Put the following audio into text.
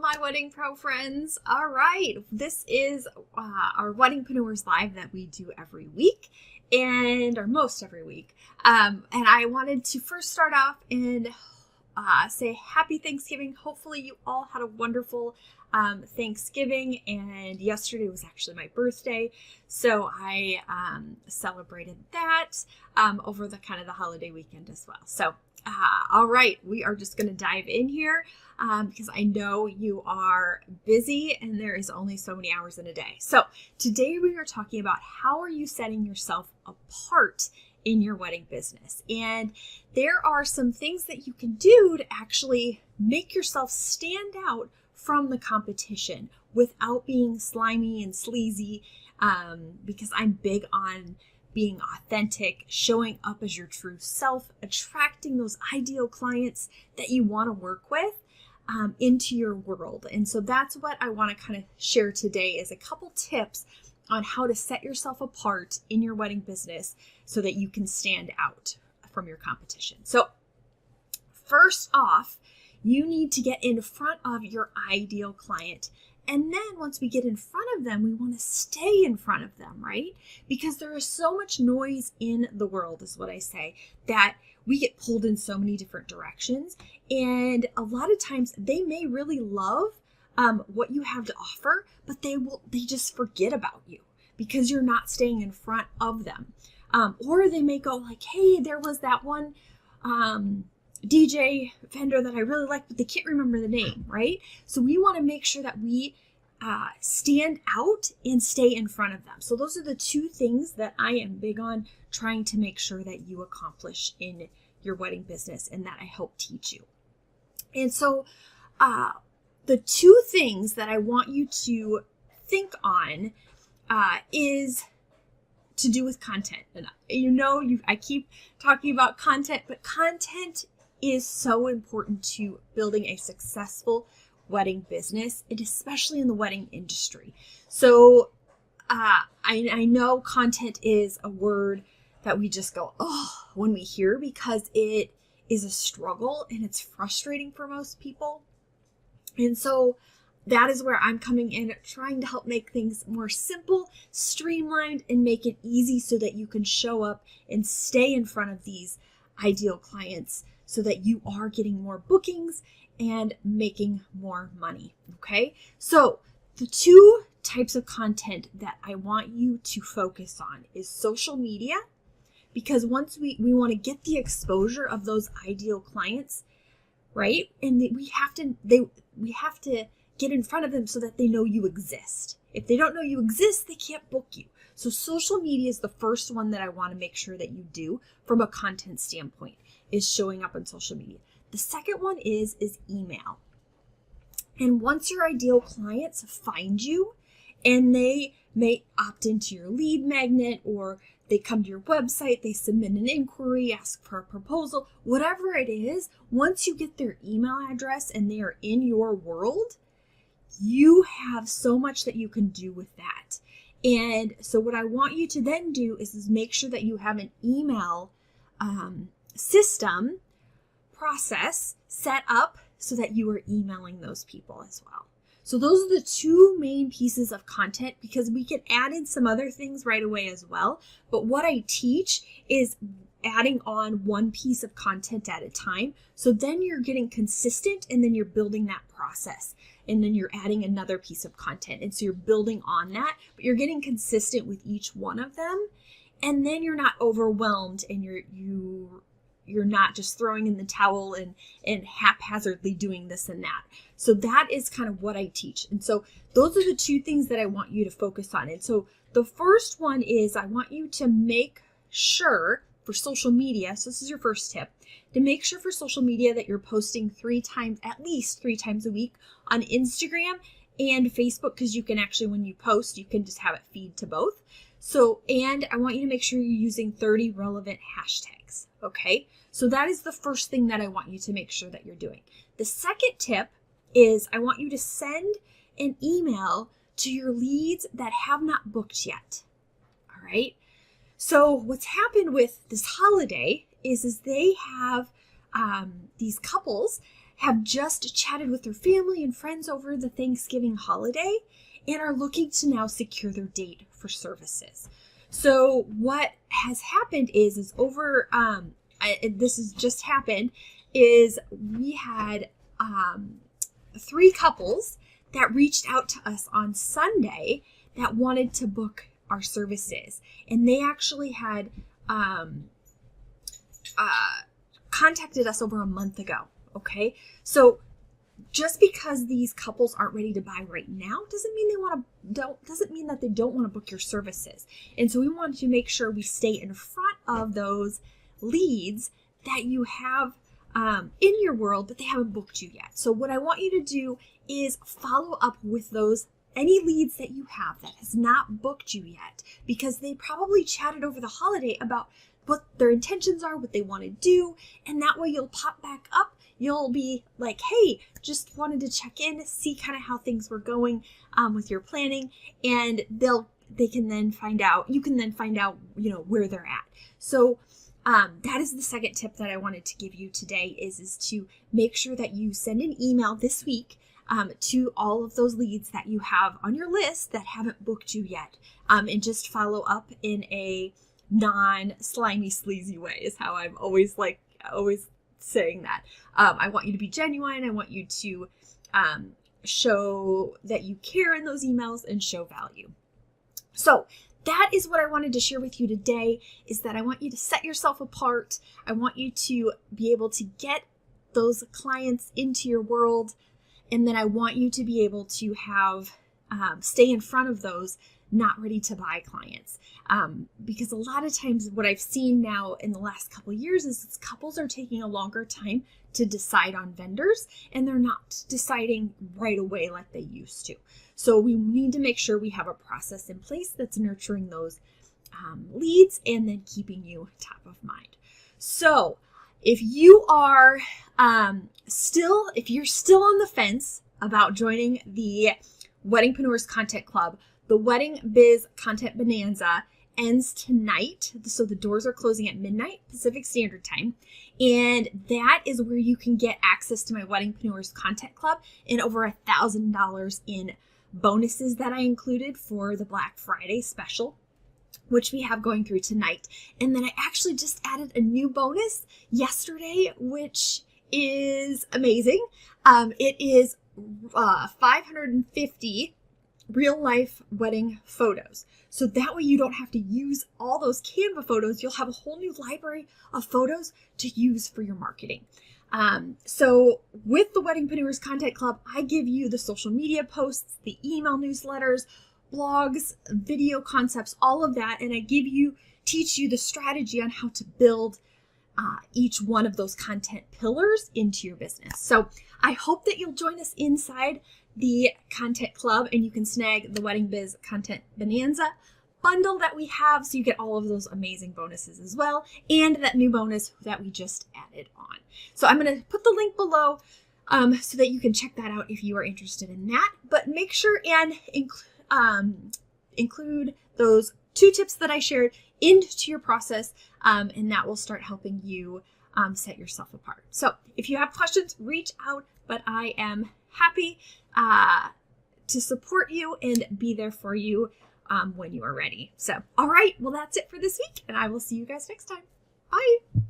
my wedding pro friends? All right, this is our Wedding-Preneurs Live that we do every week, or most every week. And I wanted to first start off and say happy Thanksgiving. Hopefully you all had a wonderful Thanksgiving, and yesterday was actually my birthday, so I celebrated that over the the holiday weekend as well. So all right, we are just going to dive in here because I know you are busy and there is only so many hours in a day. So today we are talking about how are you setting yourself apart in your wedding business. And there are some things that you can do to actually make yourself stand out from the competition without being slimy and sleazy, because I'm big on being authentic, showing up as your true self, attracting those ideal clients that you want to work with into your world. And so that's what I want to kind of share today is a couple tips on how to set yourself apart in your wedding business so that you can stand out from your competition. So first off, you need to get in front of your ideal client. And then once we get in front of them, we want to stay in front of them, right? Because there is so much noise in the world, is what I say, that we get pulled in so many different directions. And a lot of times they may really love what you have to offer, but they just forget about you because you're not staying in front of them. Or they may go like, hey, there was that one DJ vendor that I really like, but they can't remember the name, right? So we want to make sure that we stand out and stay in front of them. So those are the two things that I am big on trying to make sure that you accomplish in your wedding business and that I help teach you. And so the two things that I want you to think on is to do with content. And I keep talking about content, but content is so important to building a successful wedding business, and especially in the wedding industry. So I know content is a word that we just go, oh, when we hear, because it is a struggle and it's frustrating for most people. And so that is where I'm coming in, trying to help make things more simple, streamlined, and make it easy so that you can show up and stay in front of these ideal clients so that you are getting more bookings and making more money, okay? So the two types of content that I want you to focus on is social media, because once we want to get the exposure of those ideal clients, right? And we have to get in front of them so that they know you exist. If they don't know you exist, they can't book you. So social media is the first one that I want to make sure that you do from a content standpoint, is showing up on social media. The second one is email. And once your ideal clients find you and they may opt into your lead magnet, or they come to your website, they submit an inquiry, ask for a proposal, whatever it is, once you get their email address and they are in your world, you have so much that you can do with that. And so what I want you to then do is make sure that you have an email system process set up so that you are emailing those people as well. So those are the two main pieces of content, because we can add in some other things right away as well. But what I teach is adding on one piece of content at a time. So then you're getting consistent, and then you're building that process. And then you're adding another piece of content. And so you're building on that, but you're getting consistent with each one of them. And then you're not overwhelmed, and you're not just throwing in the towel and haphazardly doing this and that. So that is kind of what I teach. And so those are the two things that I want you to focus on. And so the first one is I want you to make sure for social media, so this is your first tip, to make sure for social media that you're posting at least three times a week on Instagram and Facebook, because you can actually, when you post, you can just have it feed to both. So, and I want you to make sure you're using 30 relevant hashtags, okay? So that is the first thing that I want you to make sure that you're doing. The second tip is I want you to send an email to your leads that have not booked yet, all right? So what's happened with this holiday is they have, these couples have just chatted with their family and friends over the Thanksgiving holiday and are looking to now secure their date for services. So what has happened is over, this has just happened, is we had 3 couples that reached out to us on Sunday that wanted to book our services. And they actually had contacted us over a month ago. Okay. So just because these couples aren't ready to buy right now doesn't mean that they don't want to book your services. And so we want to make sure we stay in front of those leads that you have in your world, but they haven't booked you yet. So what I want you to do is follow up with any leads that you have that has not booked you yet, because they probably chatted over the holiday about what their intentions are, what they want to do. And that way you'll pop back up. You'll be like, hey, just wanted to check in, see kind of how things were going with your planning. And you can then find out, where they're at. So that is the second tip that I wanted to give you today is to make sure that you send an email this week to all of those leads that you have on your list that haven't booked you yet. And just follow up in a non-slimy, sleazy way is how I'm always saying that. I want you to be genuine. I want you to show that you care in those emails and show value. So that is what I wanted to share with you today, is that I want you to set yourself apart. I want you to be able to get those clients into your world. And then I want you to be able to have, stay in front of those not ready to buy clients. Because a lot of times what I've seen now in the last couple of years is couples are taking a longer time to decide on vendors, and they're not deciding right away like they used to. So we need to make sure we have a process in place that's nurturing those leads and then keeping you top of mind. So if you are if you're still on the fence about joining the Wedding-Preneurs Content Club, the Wedding Biz Content Bonanza ends tonight. So the doors are closing at midnight Pacific Standard Time. And that is where you can get access to my Wedding-Preneurs Content Club and over $1,000 in bonuses that I included for the Black Friday special, which we have going through tonight. And then I actually just added a new bonus yesterday, which is amazing. It is 550 real life wedding photos. So that way you don't have to use all those Canva photos. You'll have a whole new library of photos to use for your marketing. So with the Wedding-Preneurs Content Club, I give you the social media posts, the email newsletters, blogs, video concepts, all of that. And I teach you the strategy on how to build each one of those content pillars into your business. So I hope that you'll join us inside the content club, and you can snag the Wedding Biz Content Bonanza bundle that we have, so you get all of those amazing bonuses as well, and that new bonus that we just added on. So I'm going to put the link below so that you can check that out if you are interested in that. But make sure and include those 2 tips that I shared into your process, and that will start helping you set yourself apart. So if you have questions, reach out, but I am happy to support you and be there for you when you are ready. So, all right, well, that's it for this week, and I will see you guys next time. Bye.